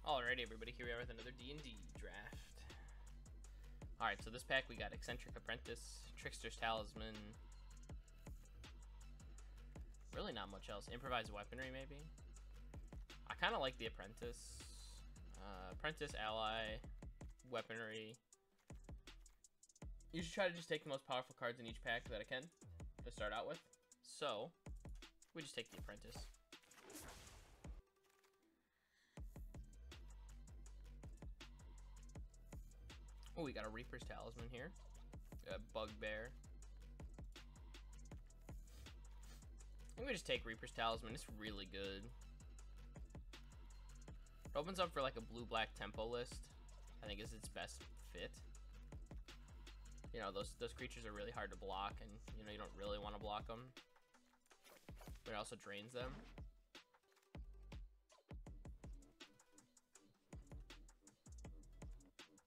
Alrighty, everybody, here we are with another D&D draft. Alright, so this pack we got Eccentric Apprentice, Trickster's Talisman. Really not much else. Improvised Weaponry, maybe? I kind of like the Apprentice. Apprentice, Ally, Weaponry. You should try to just take the most powerful cards in each pack that I can to start out with. So, we just take the Apprentice. Oh, we got a Reaper's Talisman here. A Bugbear. I think we just take Reaper's Talisman. It's really good. It opens up for like a blue-black tempo list. I think is its best fit. You know, those creatures are really hard to block, and you know you don't really want to block them. But it also drains them.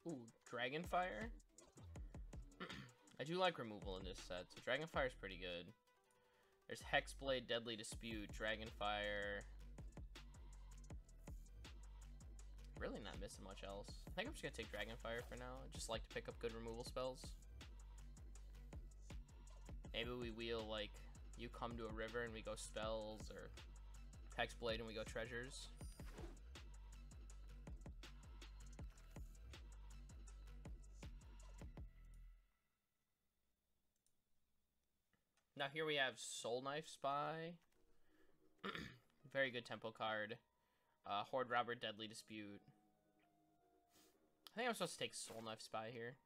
Ooh, Dragonfire. I do like removal in this set, so Dragonfire is pretty good. There's Hexblade, Deadly Dispute, Dragonfire. Really not missing much else. I think I'm just gonna take Dragonfire for now. I just like to pick up good removal spells. Maybe we wheel like You Come to a River and we go spells, or Hexblade and we go treasures. Now here we have Soul Knife Spy. Very good tempo card. Horde Robber, Deadly Dispute. I think I'm supposed to take Soul Knife Spy here.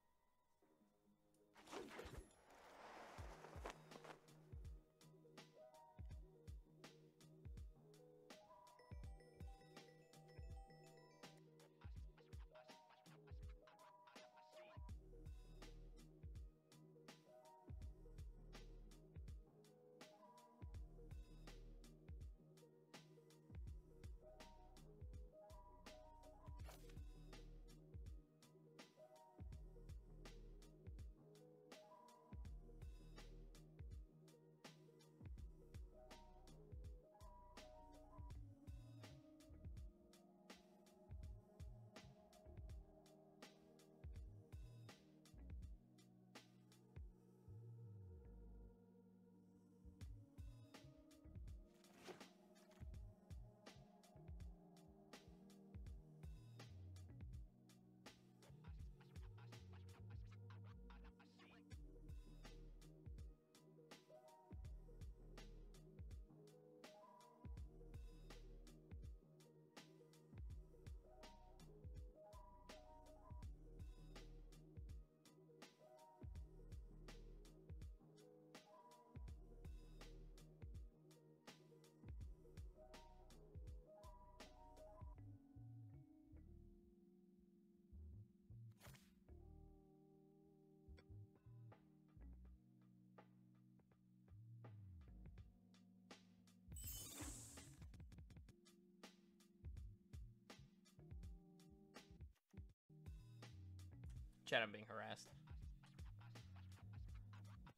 Chat, I'm being harassed.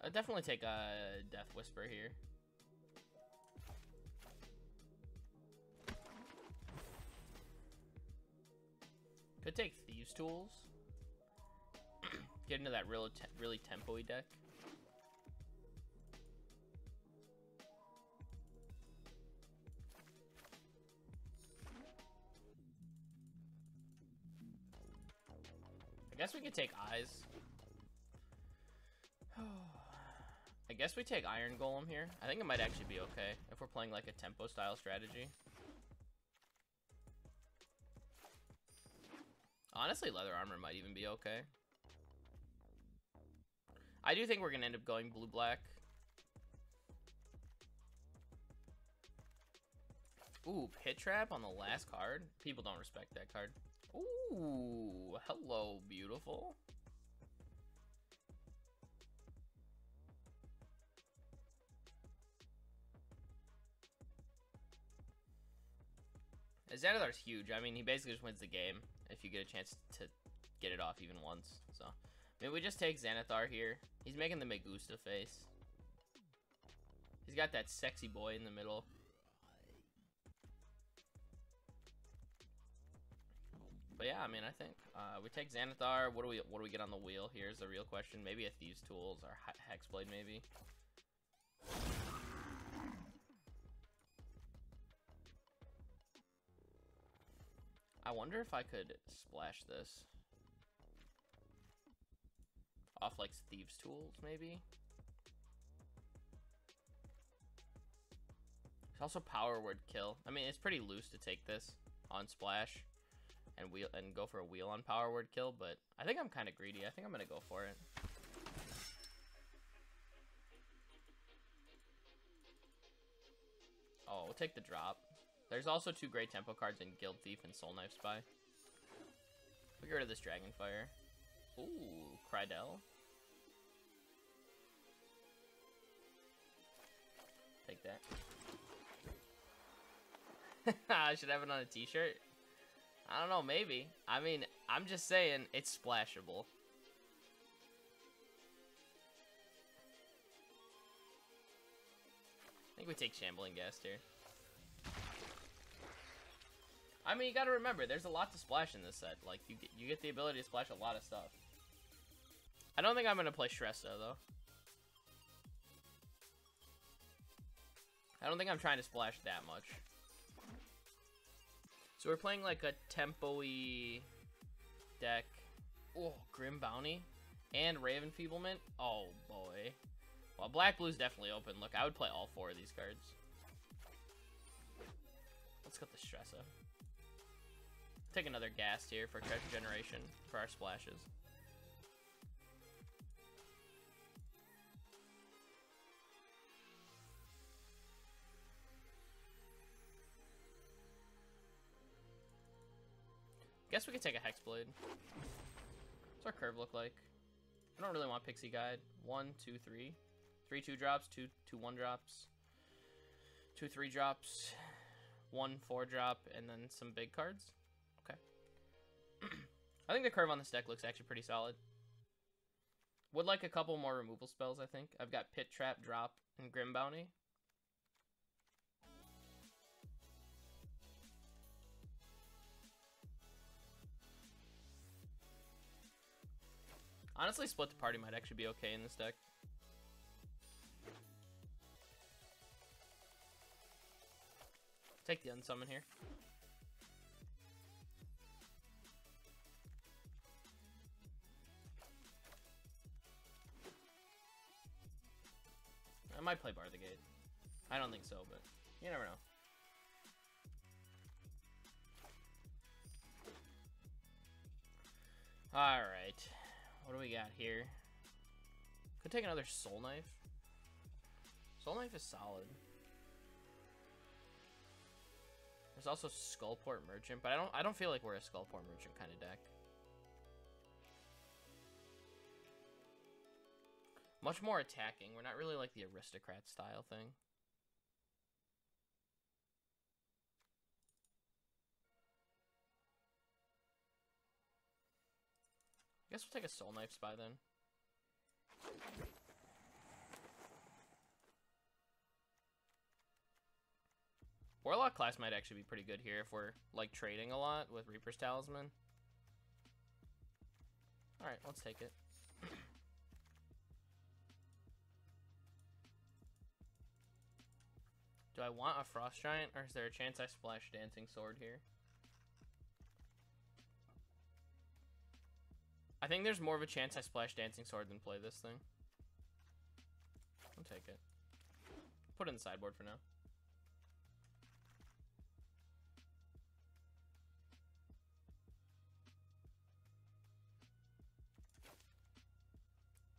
I'd definitely take a Death Whisper here. Could take Thieves' Tools. Get into that really tempo-y deck. I guess we could take Eyes. I guess we take Iron Golem here. I think it might actually be okay if we're playing like a tempo style strategy. Honestly, Leather Armor might even be okay. I do think we're gonna end up going blue-black. Ooh, Pit Trap on the last card. People don't respect that card. Ooh, hello, beautiful. Xanathar's huge. I mean, he basically just wins the game if you get a chance to get it off even once. So, maybe we just take Xanathar here. He's making the Megusta face. He's got that sexy boy in the middle. But yeah, I mean, I think we take Xanathar. What do we get on the wheel? Here's the real question. Maybe a Thieves' Tools or Hexblade, maybe. I wonder if I could splash this off like Thieves' Tools, maybe. It's also Power Word Kill. I mean, it's pretty loose to take this on splash and go for a wheel on Power Word Kill, but I think I'm kind of greedy. I think I'm gonna go for it. Oh, we'll take the drop. There's also 2 Great Tempo cards in Guild Thief and Soul Knife Spy. We'll get rid of this Dragonfire. Ooh, Krydell. Take that. I should have it on a t-shirt. I don't know, maybe. I mean, I'm just saying it's splashable. I think we take Shambling Ghast here. I mean, you gotta remember, there's a lot to splash in this set. Like, you get the ability to splash a lot of stuff. I don't think I'm gonna play Shresta, though. I don't think I'm trying to splash that much. So we're playing like a tempo-y deck. Oh, Grim Bounty and Raven Feeblement. Oh boy. Well, Black Blue's definitely open. Look, I would play all 4 of these cards. Let's get the Stressa. Take another Ghast here for Treasure Generation for our splashes. Guess we could take a Hexblade. What's our curve look like? I don't really want Pixie Guide. 1, 2, 3. 3 2-drops, 2 1 drops. 2 3 drops. 1 4 drop, and then some big cards. Okay. I think the curve on this deck looks actually pretty solid. Would like a couple more removal spells, I think. I've got Pit Trap, Drop, and Grim Bounty. Honestly, Split the Party might actually be okay in this deck. Take the Unsummon here. I might play Bar the Gate. I don't think so, but you never know. Alright. What do we got here? Could take another Soul Knife. Soul Knife is solid. There's also Skullport Merchant, but I don't feel like we're a Skullport Merchant kind of deck. Much more attacking. We're not really like the Aristocrat style thing. I guess we'll take a Soul Knife Spy then. Warlock class might actually be pretty good here if we're like trading a lot with Reaper's Talisman. Alright, let's take it. Do I want a Frost Giant, or is there a chance I splash Dancing Sword here? I think there's more of a chance I splash Dancing Sword than play this thing. I'll take it. Put it in the sideboard for now.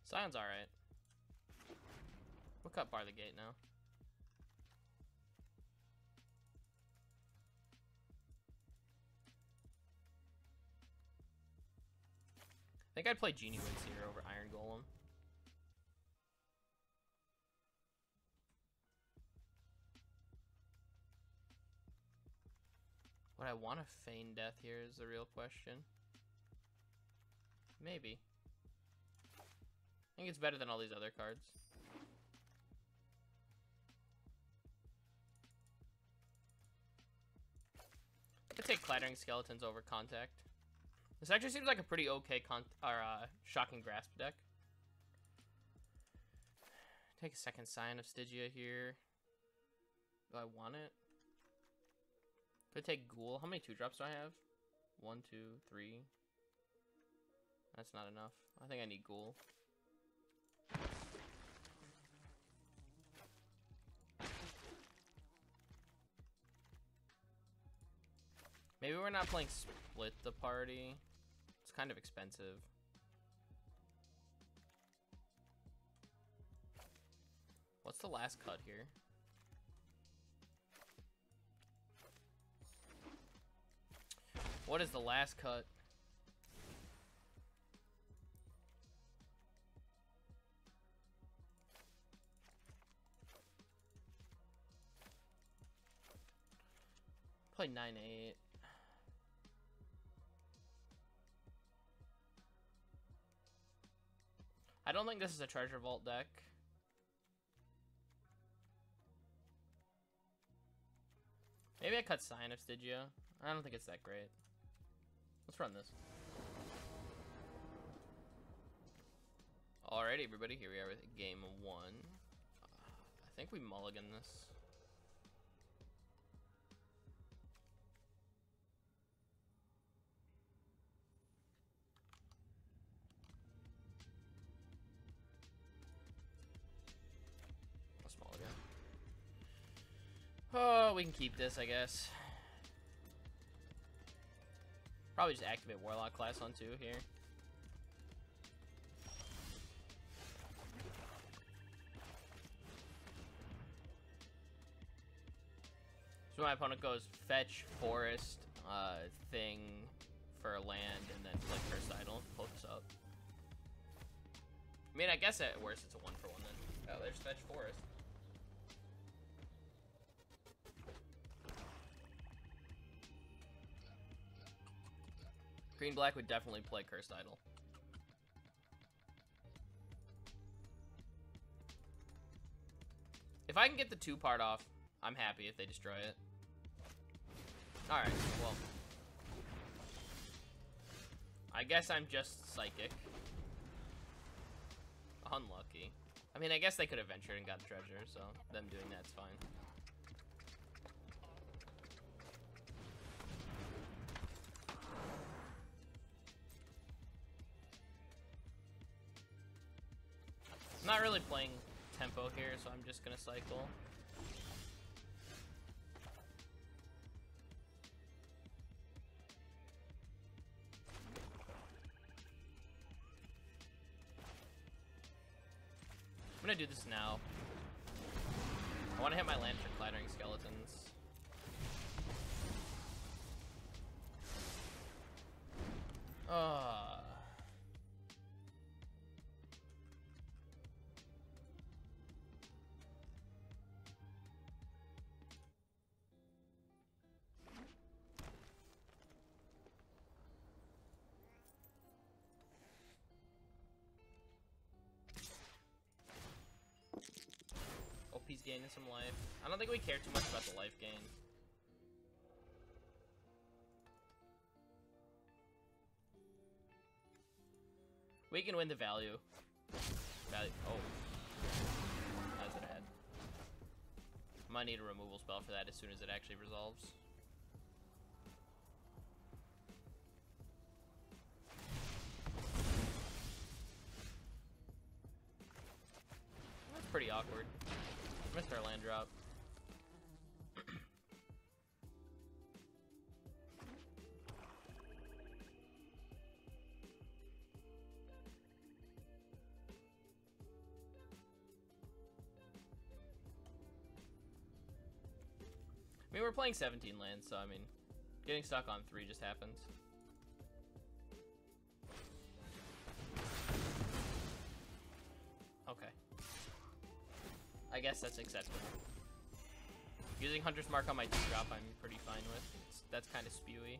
Scion's alright. We'll cut Bar the Gate now. I think I'd play Genie Wings here over Iron Golem. Would I want to feign death here is the real question. Maybe. I think it's better than all these other cards. I could take Clattering Skeletons over Contact. This actually seems like a pretty okay Shocking Grasp deck. Take a second Sign of Stygia here. Do I want it? Could take Ghoul. How many 2-drops do I have? 1, 2, 3. That's not enough. I think I need Ghoul. Maybe we're not playing Split the Party. It's kind of expensive. What's the last cut here? What is the last cut? Play 9/8. I don't think this is a Treasure Vault deck. Maybe I cut Sign of Stygia. I don't think it's that great. Let's run this. Alright, everybody, here we are with game 1. I think we mulligan this. Let's mulligan. Oh, we can keep this, I guess. Probably just activate Warlock class on 2 here. So my opponent goes fetch forest thing for a land and then play Cursed Idol, focus up. I mean, I guess at worst it's a 1-for-1 then. Oh, there's fetch forest. Green black would definitely play Cursed Idol. If I can get the 2 part off, I'm happy if they destroy it. Alright, well. I guess I'm just psychic. Unlucky. I mean, I guess they could have ventured and got the treasure, so them doing that's fine. I'm not really playing tempo here, so I'm just gonna cycle. I'm gonna do this now. I want to hit my land for Clattering Skeletons. OP's gaining some life. I don't think we care too much about the life gain. We can win the value. Oh. That's it ahead. Might need a removal spell for that as soon as it actually resolves. That's pretty awkward. Missed our land drop. I mean, we're playing 17 lands, so I mean, getting stuck on 3 just happens. Okay. I guess that's acceptable. Using Hunter's Mark on my 2-drop, I'm pretty fine with. That's kind of spewy.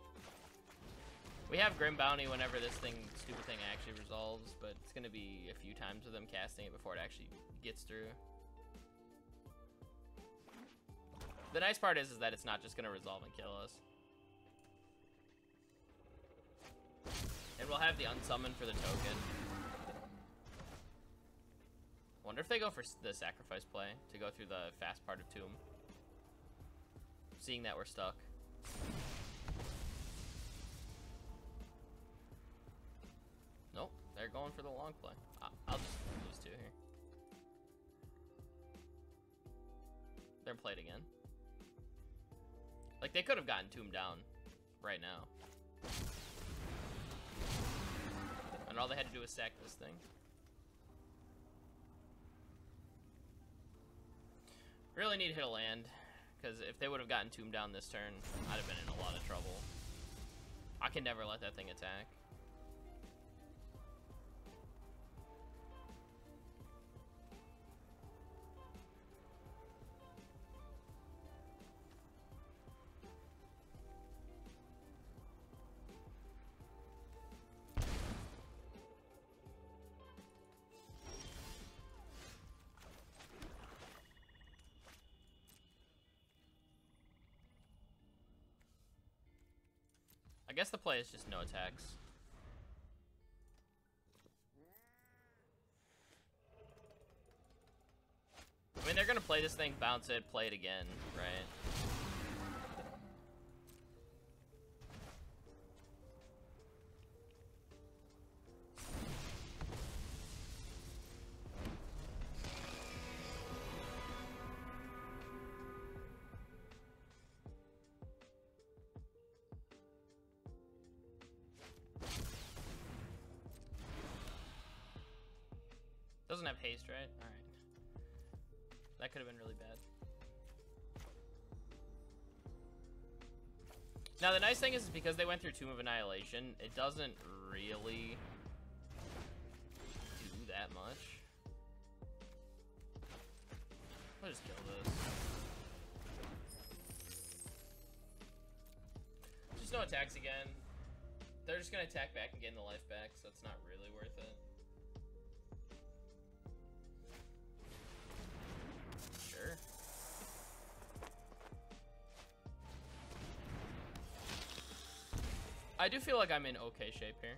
We have Grim Bounty whenever this stupid thing actually resolves, but it's going to be a few times with them casting it before it actually gets through. The nice part is that it's not just going to resolve and kill us. And we'll have the unsummon for the token. Wonder if they go for the sacrifice play to go through the fast part of Tomb. Seeing that we're stuck. Nope, they're going for the long play. I'll just lose 2 here. They're played again. Like, they could have gotten Tomb down right now. And all they had to do was sack this thing. Really need to hit a land, because if they would have gotten Tomb down this turn, I'd have been in a lot of trouble. I can never let that thing attack. I guess the play is just no attacks. I mean, they're gonna play this thing, bounce it, play it again, right? Doesn't have haste, right? Alright. That could have been really bad. Now, the nice thing is because they went through Tomb of Annihilation, it doesn't really do that much. I'll just kill this. Just no attacks again. They're just gonna attack back and gain the life back, so it's not really worth it. Sure. I do feel like I'm in okay shape here.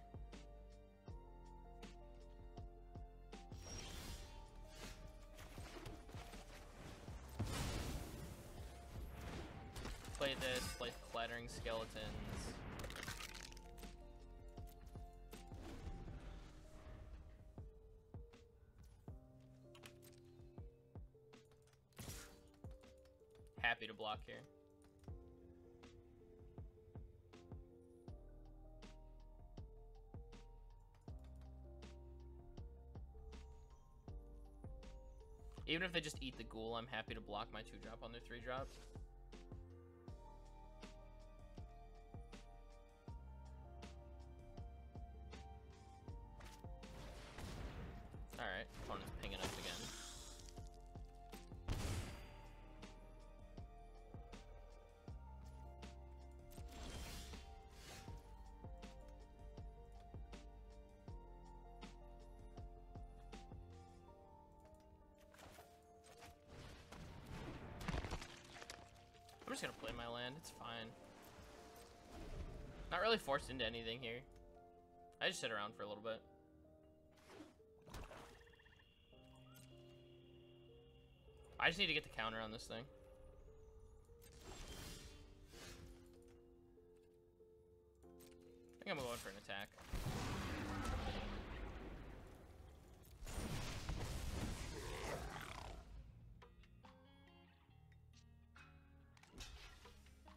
Play this, play Clattering Skeletons. Happy to block here. Even if they just eat the ghoul, I'm happy to block my 2-drop on their 3-drops. Alright, opponent's pinging up again. I'm just gonna play my land, it's fine. Not really forced into anything here. I just sit around for a little bit. I just need to get the counter on this thing. I think I'm going for an attack.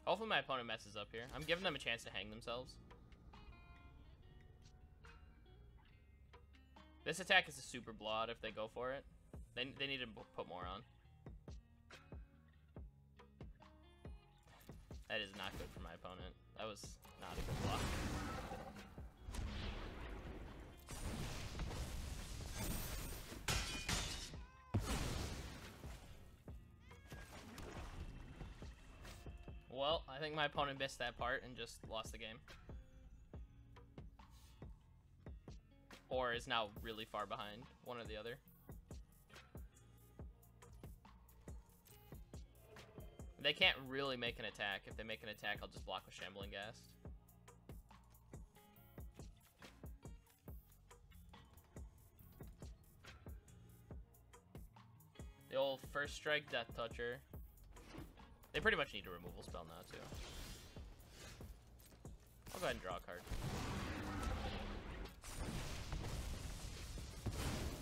Hopefully my opponent messes up here. I'm giving them a chance to hang themselves. This attack is a super blowout if they go for it. They need to put more on. That is not good for my opponent. That was not a good block. Well, I think my opponent missed that part and just lost the game. Or is now really far behind, one or the other. They can't really make an attack. If they make an attack, I'll just block with Shambling Ghast. old first strike Death Toucher. They pretty much need a removal spell now too. I'll go ahead and draw a card.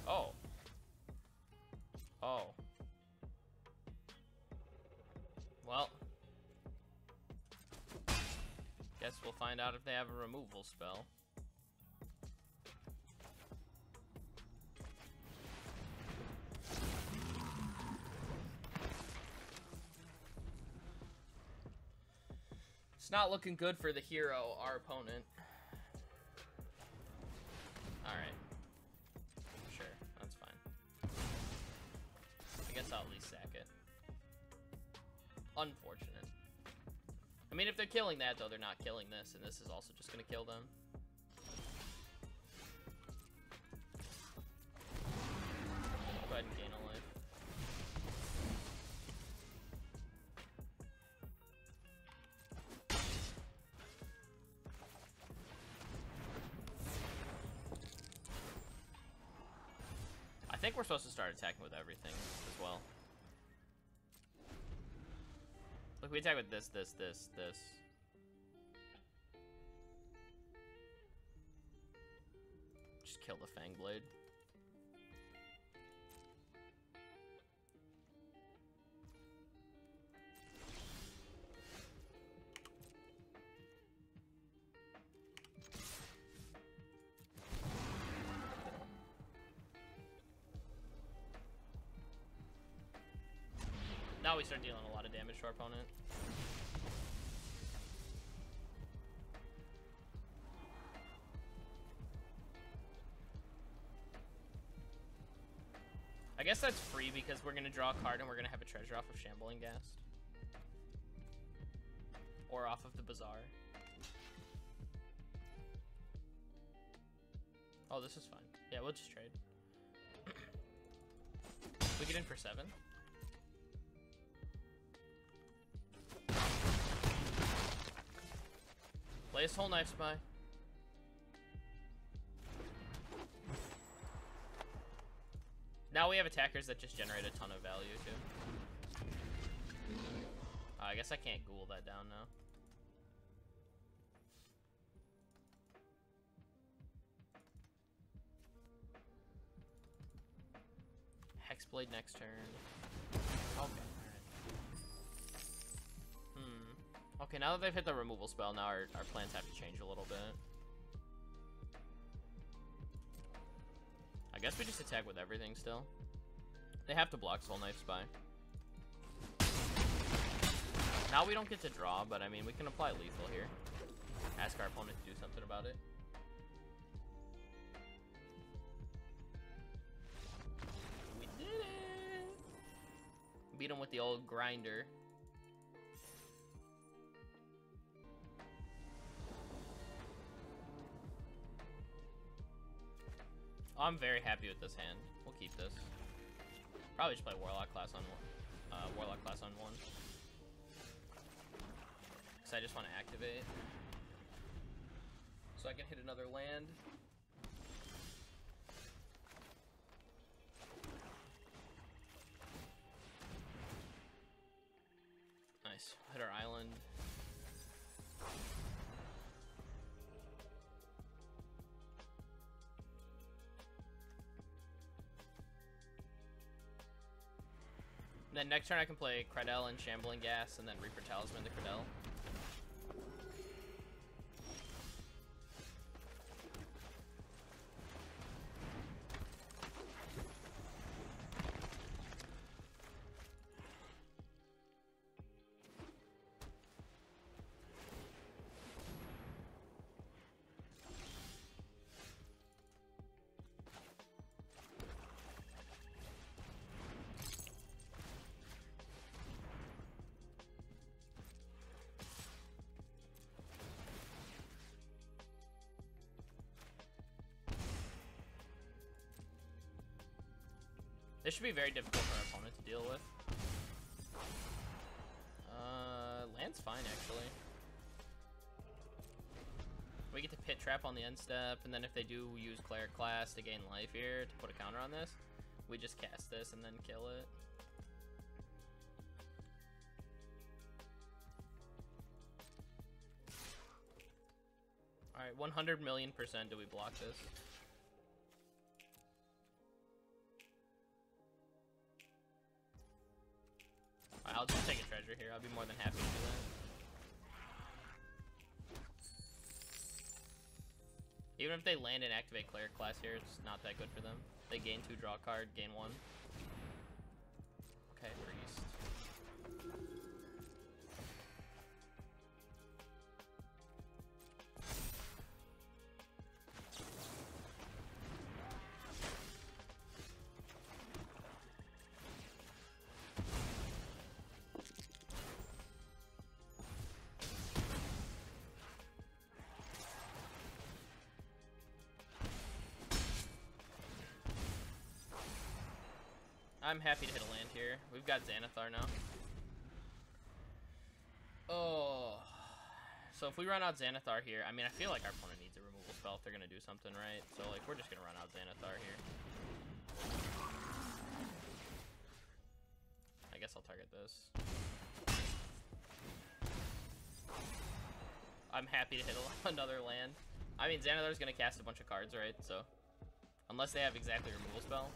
Oh. Oh. Well. Guess we'll find out if they have a removal spell. It's not looking good for the hero, our opponent. Alright. Sure, that's fine. I guess I'll at least sack it. Unfortunate. I mean, if they're killing that, though, they're not killing this, and this is also just gonna kill them. Go ahead and gain a life. I think we're supposed to start attacking with everything as well. Look, we attack with this. Just kill the Fang Blade. Now we start dealing a lot of damage to our opponent. I guess that's free because we're gonna draw a card and we're gonna have a treasure off of Shambling Ghast. Or off of the Bazaar. Oh, this is fine. Yeah, we'll just trade. We get in for 7. Play his whole Knife Spy. Now we have attackers that just generate a ton of value too. I guess I can't ghoul that down now. Hexblade next turn. Okay. Okay, now that they've hit the removal spell, now our plans have to change a little bit. I guess we just attack with everything still. They have to block Soul Knife Spy. Now we don't get to draw, but I mean, we can apply lethal here. Ask our opponent to do something about it. We did it! Beat him with the old grinder. I'm very happy with this hand. We'll keep this. Probably just play Warlock class on one. Warlock class on 1. Because I just want to activate. So I can hit another land. Nice. Hit our island. Then next turn I can play Cradell and Shambling Ghast, and then Reaper Talisman to Cradell. This should be very difficult for our opponent to deal with. Land's fine, actually. We get to pit trap on the end step, and then if they do use Cleric class to gain life here to put a counter on this, we just cast this and then kill it. Alright, 100,000,000% do we block this? I'll just take a treasure here. I'll be more than happy to do that. Even if they land and activate Cleric class here, it's not that good for them. They gain 2, draw a card, gain 1. Okay, Priest. I'm happy to hit a land here. We've got Xanathar now. Oh. So if we run out Xanathar here, I mean, I feel like our opponent needs a removal spell if they're going to do something, right? So, like, we're just going to run out Xanathar here. I guess I'll target this. I'm happy to hit another land. I mean, Xanathar's going to cast a bunch of cards, right? So, unless they have exactly removal spell.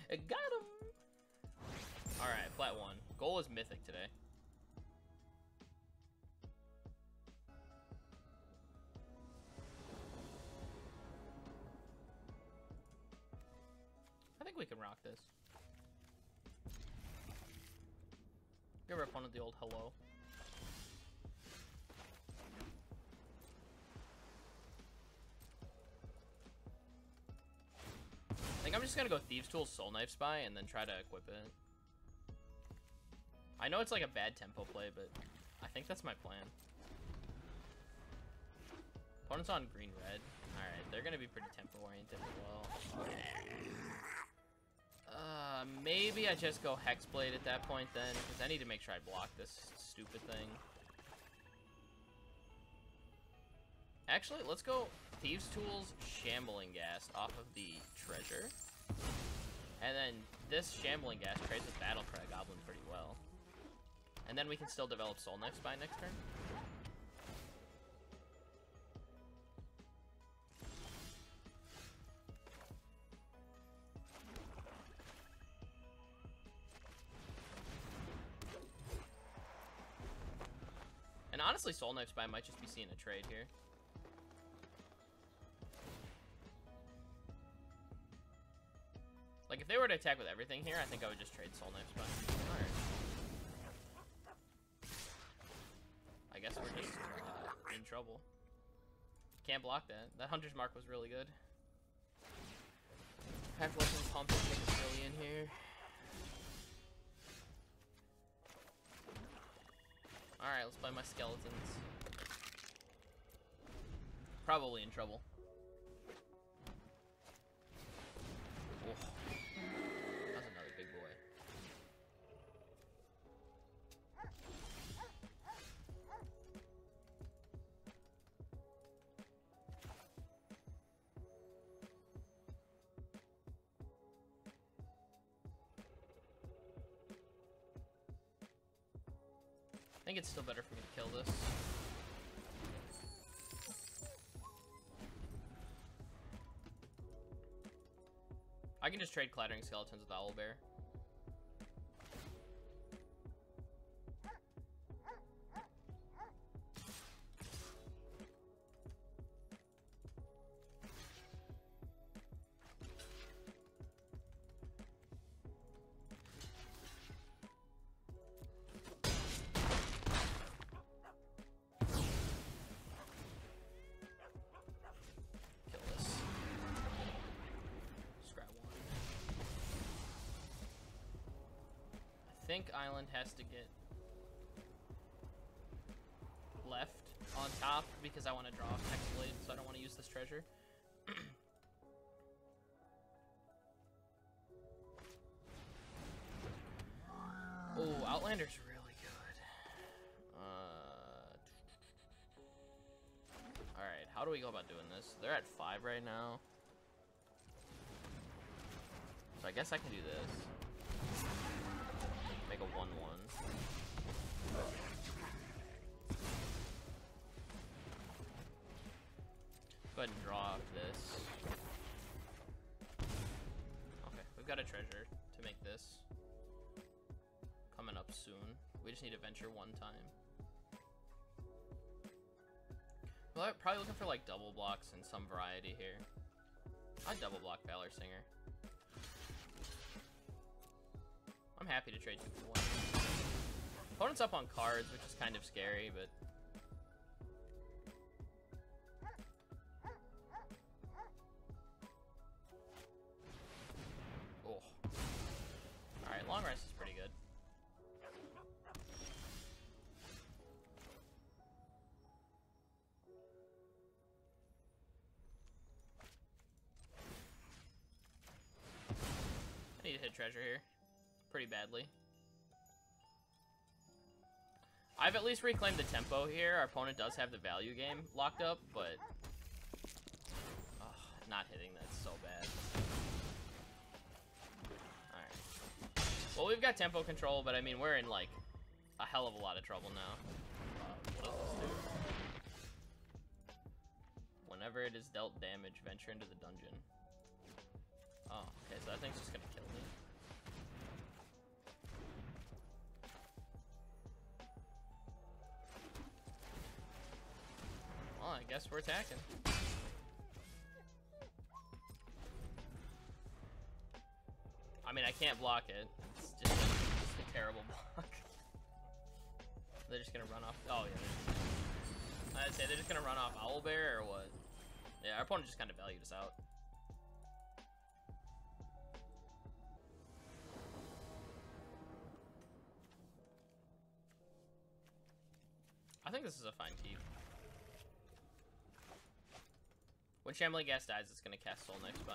Got him! Alright, flat 1. Goal is mythic today. I think we can rock this. Give our opponent the old hello. I think I'm just gonna go Thieves' Tool, Soul Knife Spy, and then try to equip it. I know it's like a bad tempo play, but I think that's my plan. Opponent's on green-red. Alright, they're gonna be pretty tempo-oriented as well. Maybe I just go Hexblade at that point then, because I need to make sure I block this stupid thing. Actually, let's go Thieves' Tools, Shambling Ghast off of the treasure. And then this Shambling Ghast trades with Battlecry Goblin pretty well. And then we can still develop Soul Knife Spy next turn. And honestly, Soul Knife Spy might just be seeing a trade here. Like, if they were to attack with everything here, I think I would just trade Soul Knife Spy. Alright. I guess we're just in trouble. Can't block that. That Hunter's Mark was really good. Half-Legend Pump and take a billion here. Alright, let's play my skeletons. Probably in trouble. Oh. That's another big boy. I think it's still better for me to kill this. I can just trade Clattering Skeletons with Owlbear. I think Island has to get left on top because I want to draw Hexblade, so I don't want to use this treasure. Oh, Outlander's really good. Alright, how do we go about doing this? They're at 5 right now. So I guess I can do this. Make a 1/1. Go ahead and draw off this. Okay, we've got a treasure to make this. Coming up soon. We just need to venture one time. Well, I'm probably looking for like double blocks and some variety here. I'd double block Valor Singer. I'm happy to trade 2 for 1. Opponent's up on cards, which is kind of scary, but... Oh. Alright, long rest is pretty good. I need to hit treasure here. Pretty badly. I've at least reclaimed the tempo here. Our opponent does have the value game locked up, but... not hitting that's so bad. Alright. Well, we've got tempo control, but I mean, we're in, like, a hell of a lot of trouble now. What does this do? Whenever it is dealt damage, venture into the dungeon. Oh, okay, so that thing's just gonna kill me. Well, I guess we're attacking. I mean, I can't block it. It's just a terrible block. They're just gonna run off. Oh, yeah. I'd say they're just gonna run off Owlbear or what? Yeah, our opponent just kind of valued us out. I think this is a fine keep. When Shambling Gas dies, it's gonna cast Soul next by.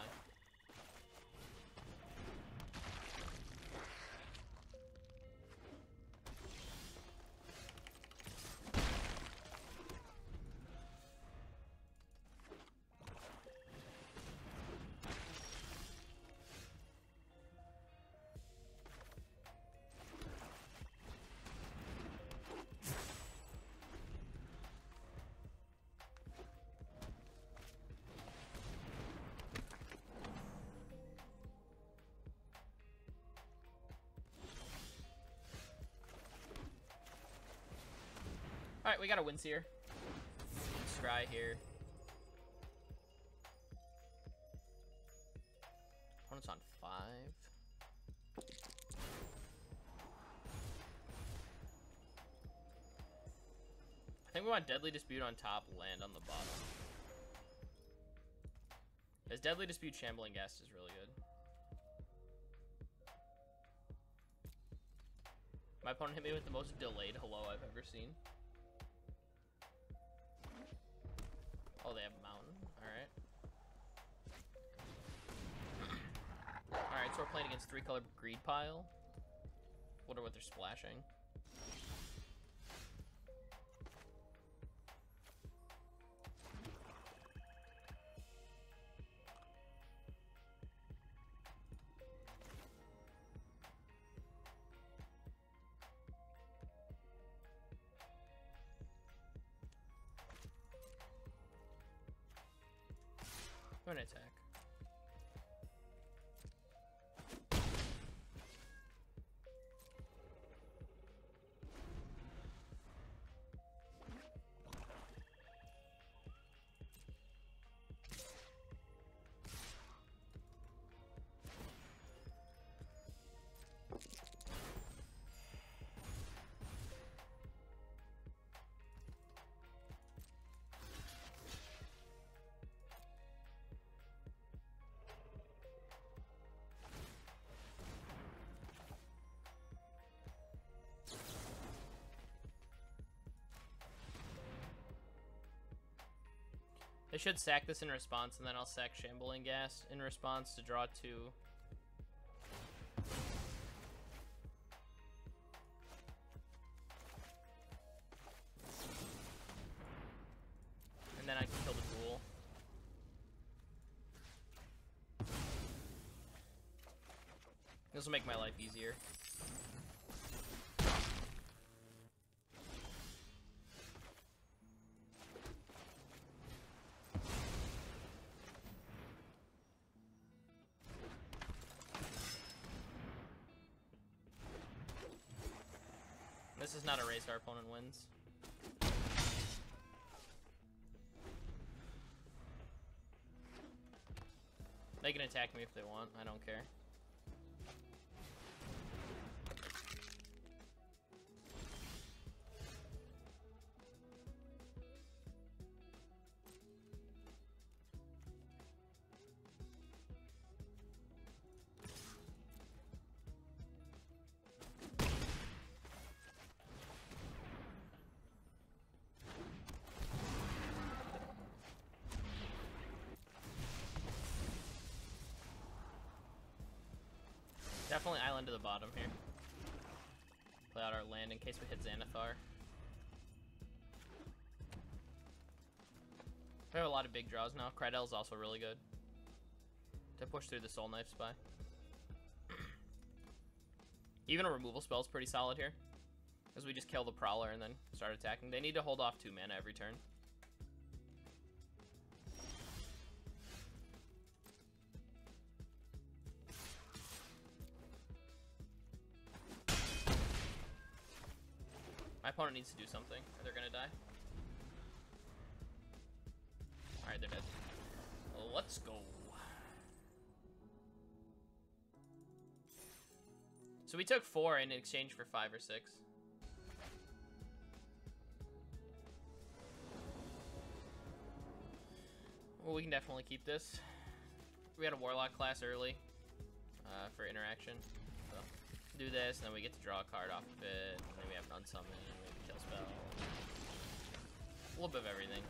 Alright, we got a Windseer. Scry here. Opponent's on 5. I think we want Deadly Dispute on top, land on the bottom. As Deadly Dispute, Shambling Ghast is really good. My opponent hit me with the most delayed hello I've ever seen. Oh, they have a mountain. Alright. Alright, so we're playing against 3-color Greed Pile. Wonder what they're splashing. I'm gonna attack. They should sack this in response, and then I'll sack Shambling Ghast in response to draw 2. And then I can kill the Ghoul. This will make my life easier. is not a race our opponent wins. They can attack me if they want. I don't care. Definitely island to the bottom here. Play out our land in case we hit Xanathar. We have a lot of big draws now. Krydel's also really good to push through the Soul Knifes by. Even a removal spell is pretty solid here, because we just kill the Prowler and then start attacking. They need to hold off 2 mana every turn. My opponent needs to do something, or they're gonna die. Alright, they're dead. Let's go. So we took 4 in exchange for 5 or 6. Well, we can definitely keep this. We had a Warlock class early for interaction. So do this, and then we get to draw a card off of it, and then we have an unsummon, and we have a kill spell. A little bit of everything.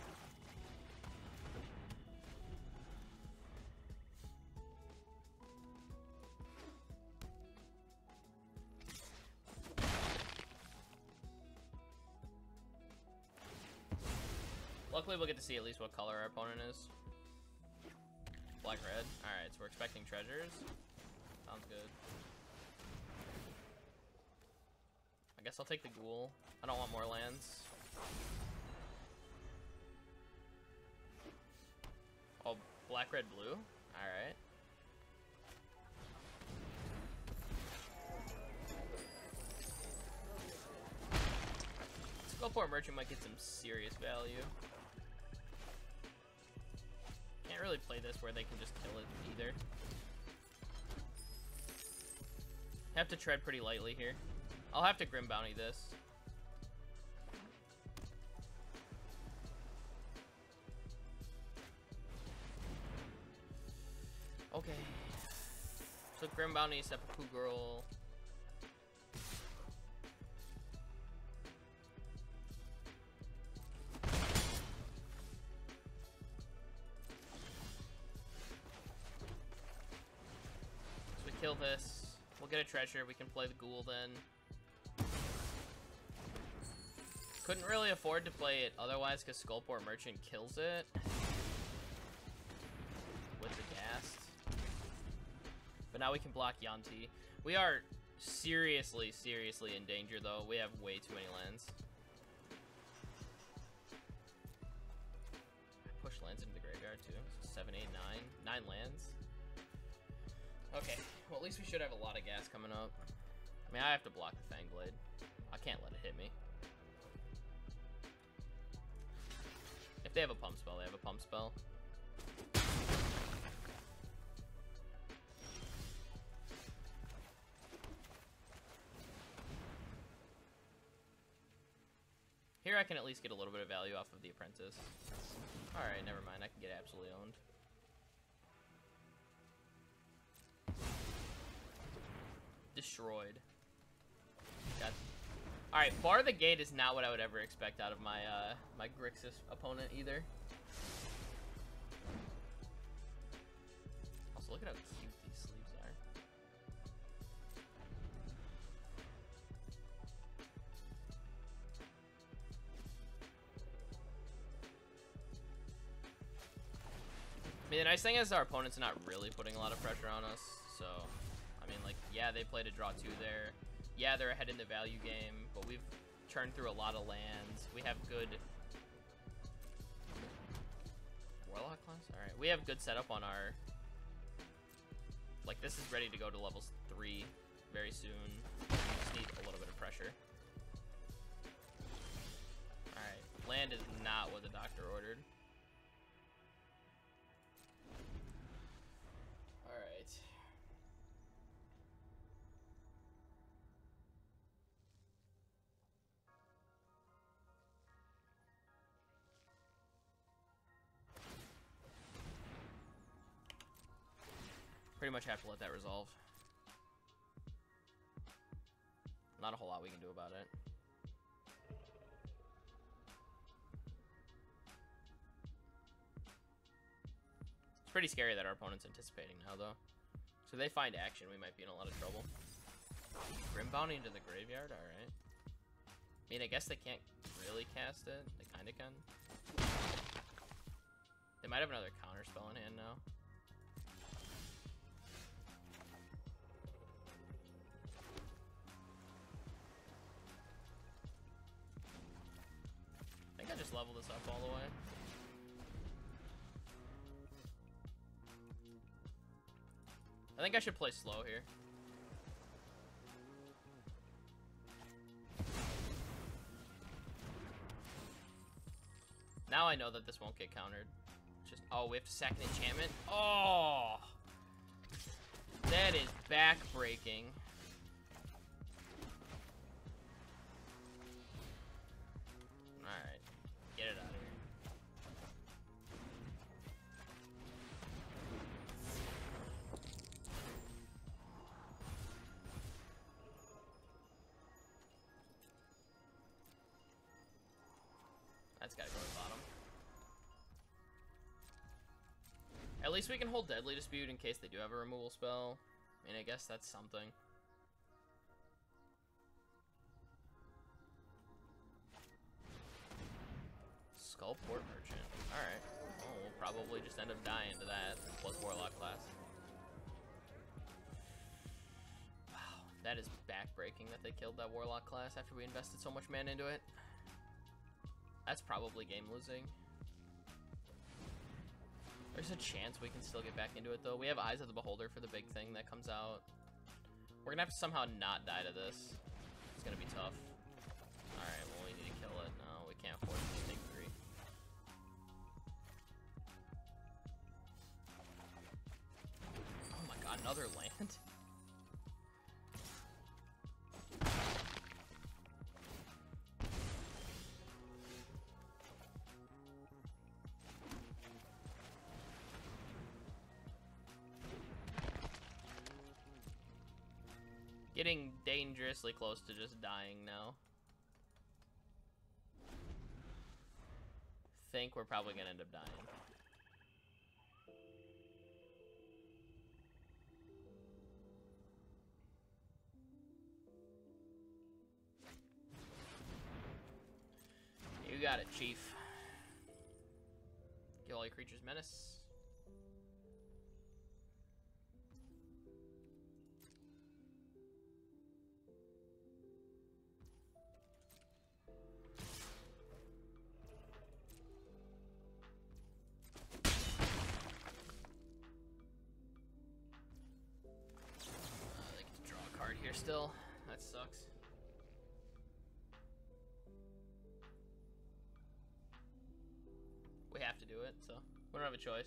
Luckily, we'll get to see at least what color our opponent is. Black-red. Alright, so we're expecting treasures. Sounds good. I guess I'll take the Ghoul. I don't want more lands. Oh, black, red, blue? Alright. Skullport Merchant might get some serious value. Can't really play this where they can just kill it either. Have to tread pretty lightly here. I'll have to Grim Bounty this. Okay. So Grim Bounty, Seppuku Girl. So we kill this. We'll get a treasure. We can play the Ghoul then. Couldn't really afford to play it otherwise because Skullport Merchant kills it with the cast. But now we can block Yanti. We are seriously, seriously in danger though. We have way too many lands. Push lands into the graveyard too. So 7, 8, 9. 9 lands. Okay, well at least we should have a lot of gas coming up. I mean, I have to block the Fangblade. I can't let it hit me. If they have a pump spell, they have a pump spell. Here I can at least get a little bit of value off of the Apprentice. Alright, never mind. I can get absolutely owned. Destroyed. Got. Alright, Bar the Gate is not what I would ever expect out of my my Grixis opponent either. Also, look at how cute these sleeves are. I mean, the nice thing is our opponent's not really putting a lot of pressure on us, so... I mean, like, yeah, they played a draw 2 there. Yeah, they're ahead in the value game, but we've churned through a lot of lands. We have good... Warlock class? Alright, we have good setup on our... Like, this is ready to go to levels 3 very soon. We just need a little bit of pressure. Land is not what the doctor ordered. Alright. Pretty much have to let that resolve. Not a whole lot we can do about it. It's pretty scary that our opponent's anticipating now, though. So if they find action, we might be in a lot of trouble. Grimbounding into the graveyard? Alright. I mean, I guess they can't really cast it. They kind of can. They might have another counter spell in hand now. I think I just level this up all the way. I think I should play slow here. Now I know that this won't get countered. Just, oh, we have to sack an enchantment? Oh! That is back-breaking. Alright. Get it out of here. That's gotta go to the bottom. At least we can hold Deadly Dispute in case they do have a removal spell. I mean, I guess that's something. Skullport Merchant. Alright. Oh, we'll probably just end up dying to that. Plus Warlock class. Wow, that is backbreaking that they killed that Warlock class after we invested so much mana into it. That's probably game losing. There's a chance we can still get back into it, though. We have Eyes of the Beholder for the big thing that comes out. We're gonna have to somehow not die to this. It's gonna be tough. Alright, well, we need to kill it. No, we can't afford to just take 3. Oh my god, another land? Getting dangerously close to just dying now. Think we're probably gonna end up dying. You got it, Chief. Kill all your creatures, menace. Still, that sucks. We have to do it, so we don't have a choice.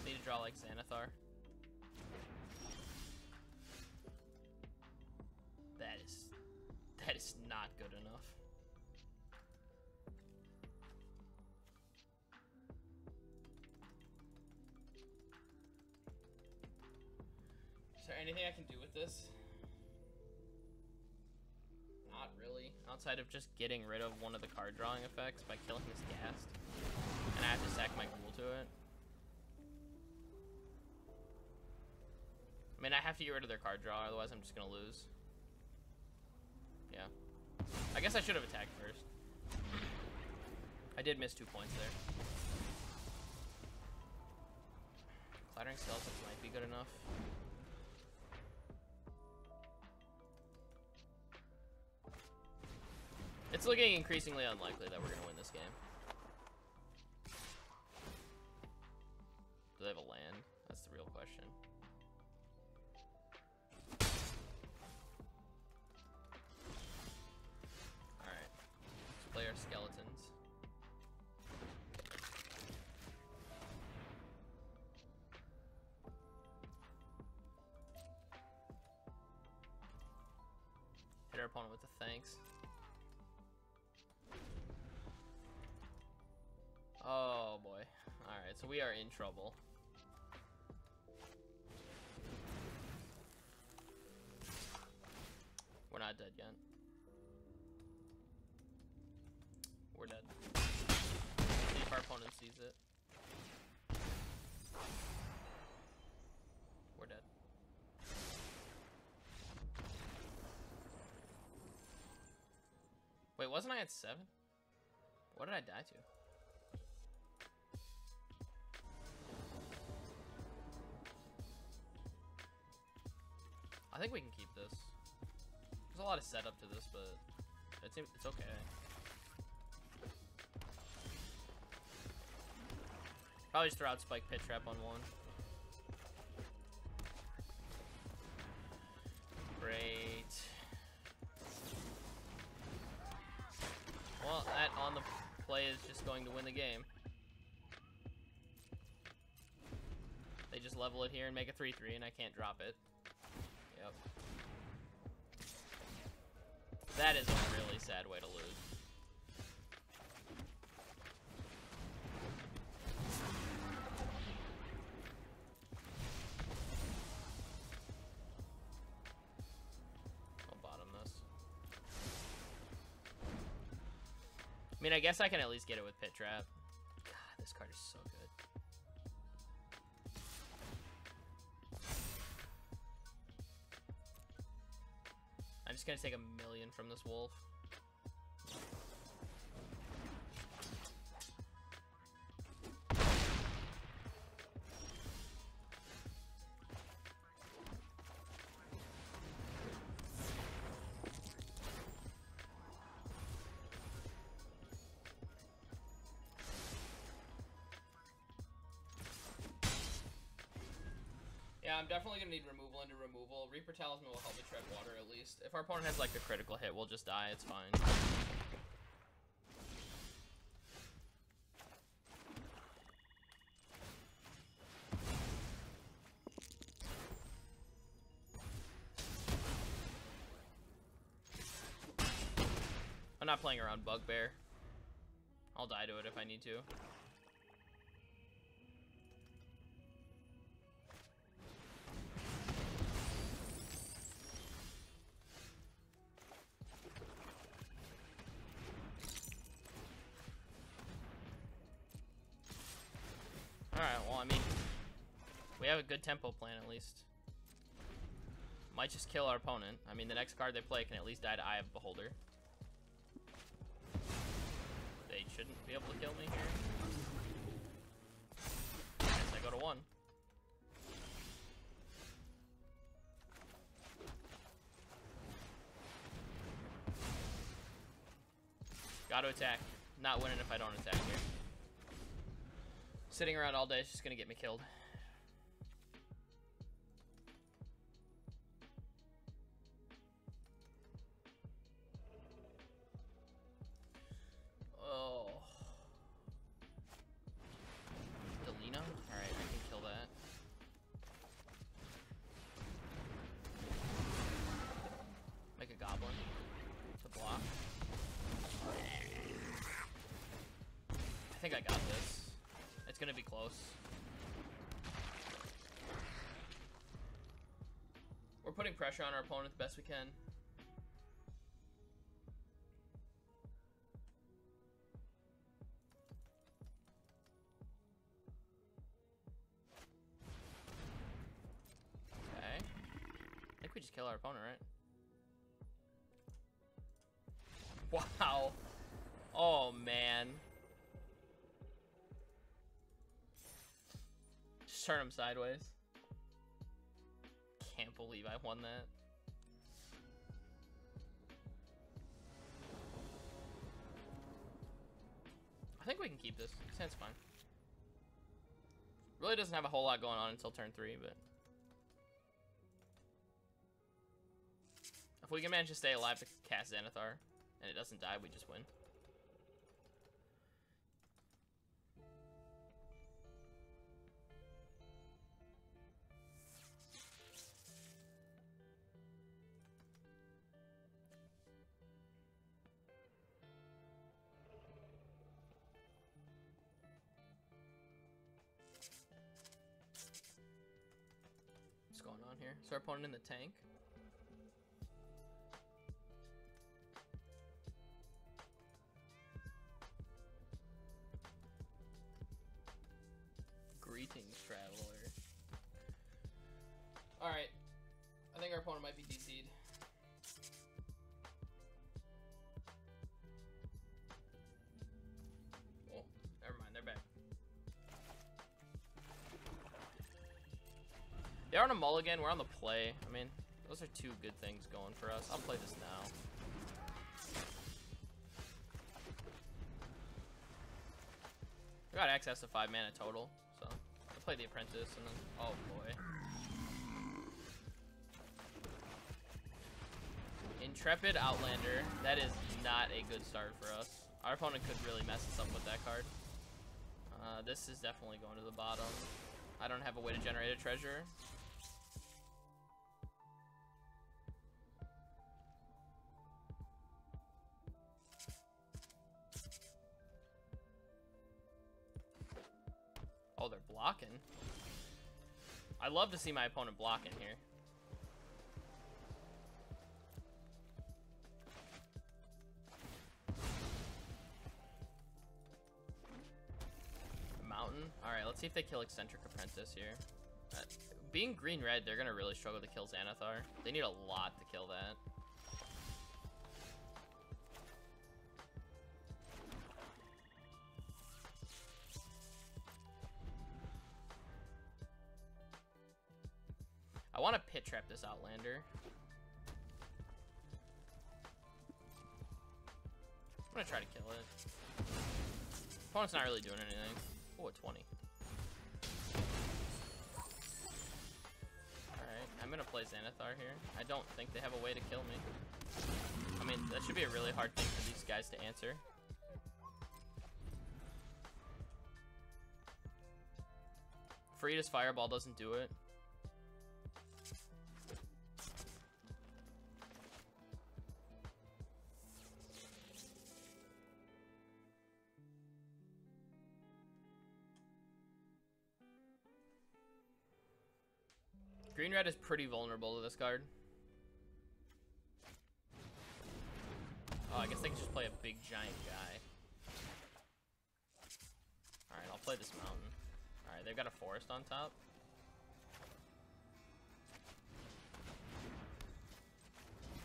Need to draw like Xanathar. That is not good enough. Is there anything I can do with this? Not really. Outside of just getting rid of one of the card drawing effects by killing this Ghast. And I have to sack my Ghoul to it. I mean, I have to get rid of their card draw, otherwise I'm just gonna lose. Yeah. I guess I should have attacked first. I did miss 2 points there. Clattering Skeletons might be good enough. It's looking increasingly unlikely that we're going to win this game. Do they have a land? That's the real question. Hit our opponent with the thanks. Oh boy. Alright, so we are in trouble. We're not dead yet. We're dead. See if our opponent sees it. We're dead. Wait, wasn't I at 7? What did I die to? I think we can keep this. There's a lot of setup to this, but it's okay. Probably just throw out Spike Pit Trap on 1. Great. Well, that on the play is just going to win the game. They just level it here and make a 3-3, and I can't drop it. Yep. That is a really sad way to lose. I'll bottom this. I mean, I guess I can at least get it with Pit Trap. God, this card is so good. I'm just gonna take 1,000,000 from this wolf. Yeah, I'm definitely gonna need removal into removal. Reaper Talisman will help me tread water at least. If our opponent has like a critical hit, we'll just die, it's fine. I'm not playing around Bugbear. I'll die to it if I need to. Alright, well, I mean, we have a good tempo plan at least. Might just kill our opponent. I mean, the next card they play can at least die to Eye of Beholder. They shouldn't be able to kill me here. Guess I go to 1. Gotta attack. Not winning if I don't attack here. Sitting around all day is just gonna get me killed. Oh. Delina? Alright, I can kill that. Make a goblin to block. I think I got this. It's gonna be close. We're putting pressure on our opponent the best we can. Okay. I think we just kill our opponent, right? Wow. Oh, man. Just turn him sideways. Can't believe I won that. I think we can keep this. This hand's fine. Really doesn't have a whole lot going on until turn 3, but if we can manage to stay alive to cast Xanathar and it doesn't die, we just win. here. So our opponent in the tank. Greetings, traveler. Alright. I think our opponent might be DC'd. Oh, never mind, they're back. They are on a mulligan, we're on the play. I mean, those are two good things going for us. I'll play this now. I got access to 5 mana total, so I'll play the apprentice and then, oh boy. Intrepid Outlander, that is not a good start for us. Our opponent could really mess us up with that card. This is definitely going to the bottom. I don't have a way to generate a treasure. Oh, they're blocking. I love to see my opponent blocking here. Mountain. Alright, let's see if they kill Eccentric Apprentice here. Being green-red, they're going to really struggle to kill Xanathar. They need a lot to kill that. I want to pit trap this Outlander. I'm going to try to kill it. Opponent's not really doing anything. Oh, a 20. Alright, I'm going to play Xanathar here. I don't think they have a way to kill me. I mean, that should be a really hard thing for these guys to answer. Frida's Fireball doesn't do it. Green-red is pretty vulnerable to this card. Oh, I guess they can just play a big giant guy. Alright, I'll play this mountain. Alright, they've got a forest on top.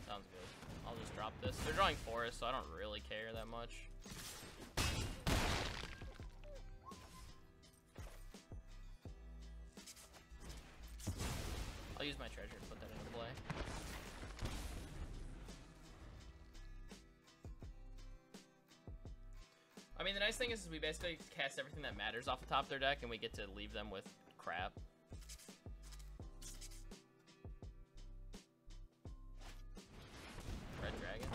Sounds good. I'll just drop this. They're drawing forest, so I don't really care that much. I'll use my treasure to put that into play. I mean, the nice thing is we basically cast everything that matters off the top of their deck, and we get to leave them with crap. Red Dragon.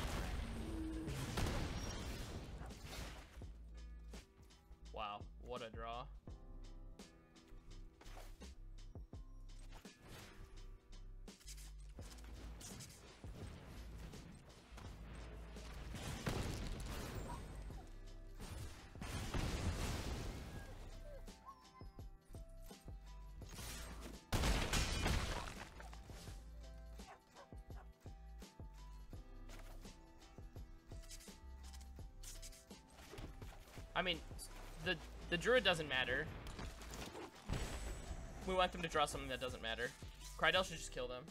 Wow, what a draw. I mean, the Druid doesn't matter. We want them to draw something that doesn't matter. Krydell should just kill them.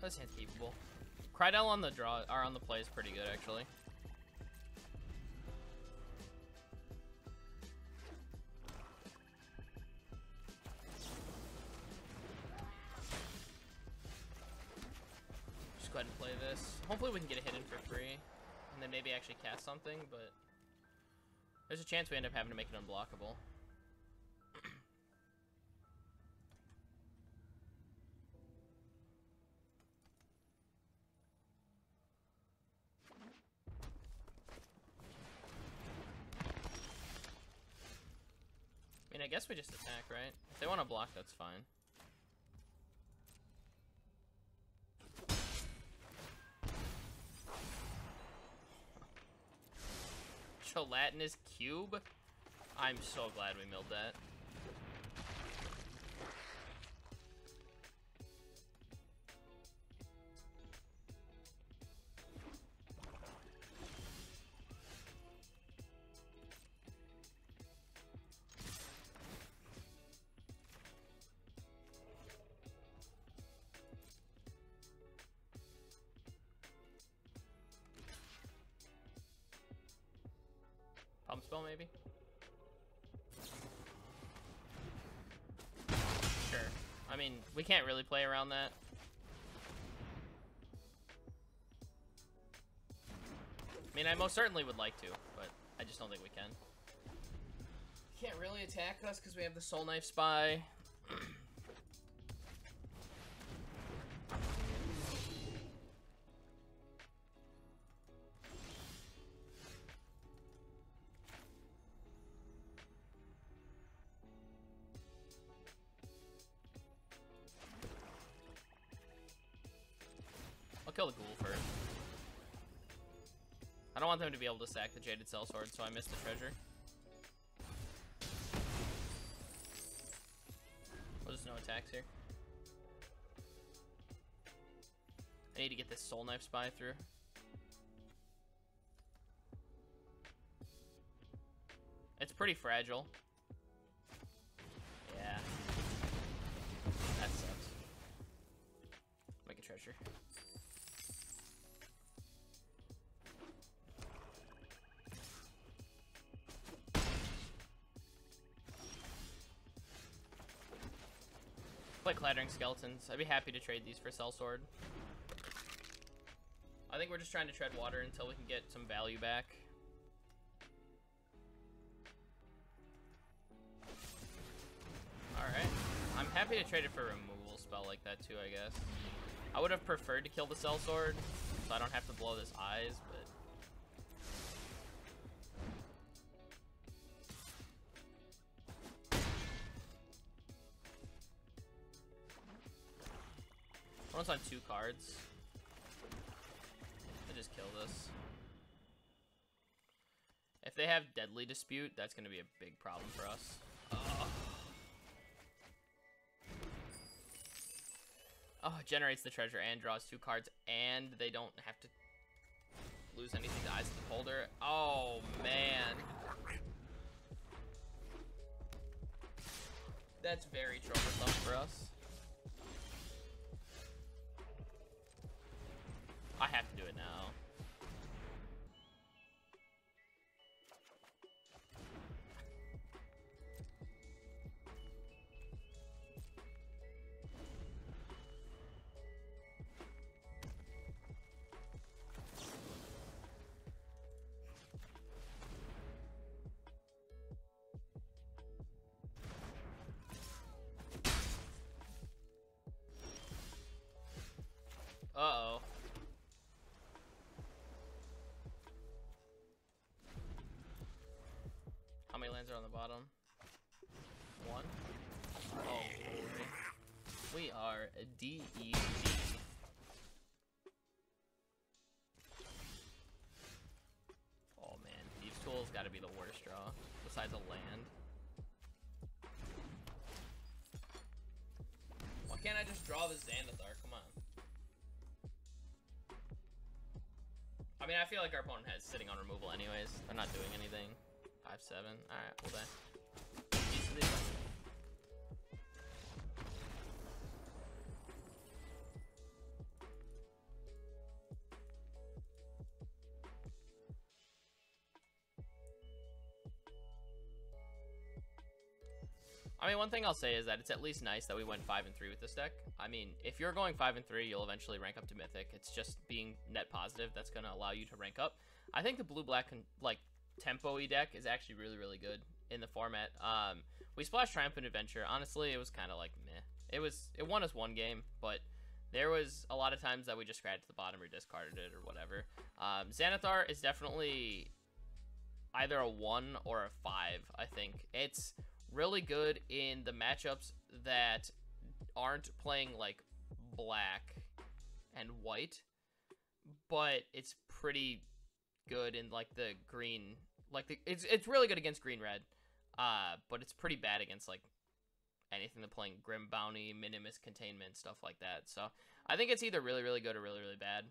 This hand's capable. Krydell on the draw, or on the play, is pretty good, actually. Just go ahead and play this. Hopefully we can get a hit in for free. And then maybe actually cast something, but there's a chance we end up having to make it unblockable. I mean, I guess we just attack, right? If they want to block, that's fine. Gelatinous cube? I'm so glad we milled that. Pump spell, maybe? Sure. I mean, we can't really play around that. I mean, I most certainly would like to, but I just don't think we can. Can't really attack us because we have the Soul Knife Spy. I'll kill the ghoul first. I don't want them to be able to sack the Jaded Sellsword, so I missed the treasure. We'll just no attacks here. I need to get this Soul Knife Spy through. It's pretty fragile. Yeah. That sucks. Make a treasure. Play Clattering Skeletons. I'd be happy to trade these for Sellsword. I think we're just trying to tread water until we can get some value back. Alright. I'm happy to trade it for a removal spell like that too, I guess. I would have preferred to kill the Sellsword, so I don't have to blow this eyes, but... One's on 2 cards. I just kill this. If they have Deadly Dispute, that's going to be a big problem for us. Oh, it generates the treasure and draws 2 cards, and they don't have to lose anything to Eyes of the Beholder. Oh, man. That's very troublesome for us. I have to do it now. Uh-oh. How many lands are on the bottom? 1. Oh, boy. We are a DEG. Oh, man. Thieves' Tool's got to be the worst draw, besides a land. Why can't I just draw this Xanathar? Come on. I mean, I feel like our opponent has sitting on removal anyways. They're not doing anything. 5-7. Alright, we'll die. Easily done. I mean, one thing I'll say is that it's at least nice that we went 5 and 3 with this deck. I mean, if you're going 5 and 3, you'll eventually rank up to Mythic. It's just being net positive that's going to allow you to rank up. I think the blue-black, like, tempo-y deck is actually really, really good in the format. We splashed Triumphant Adventure. Honestly, it was kind of like meh. It won us one game, but there was a lot of times that we just scratched the bottom or discarded it or whatever. Xanathar is definitely either a 1 or a 5, I think. It's really good in the matchups that aren't playing like black and white, but it's pretty good in like the green, like it's really good against green red, but it's pretty bad against like anything that's playing Grim Bounty, Minimus Containment, stuff like that. So I think it's either really, really good or really, really bad.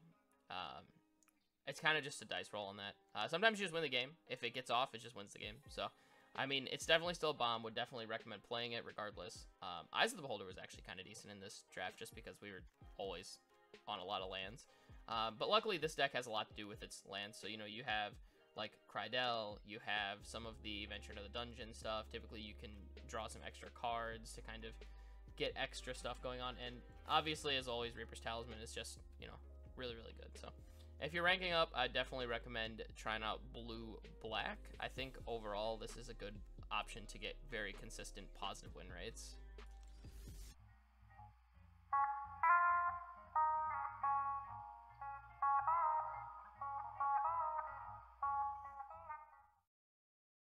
It's kind of just a dice roll on that. Sometimes you just win the game. If it gets off, it just wins the game. So I mean, it's definitely still a bomb. Would definitely recommend playing it regardless. Eyes of the Beholder was actually kind of decent in this draft just because we were always on a lot of lands. But luckily, this deck has a lot to do with its lands. So, you know, you have, like, Krydell. You have some of the Venture to the Dungeon stuff. Typically, you can draw some extra cards to kind of get extra stuff going on. And obviously, as always, Reaper's Talisman is just, you know, really, really good. So if you're ranking up, I definitely recommend trying out blue-black. I think overall this is a good option to get very consistent positive win rates.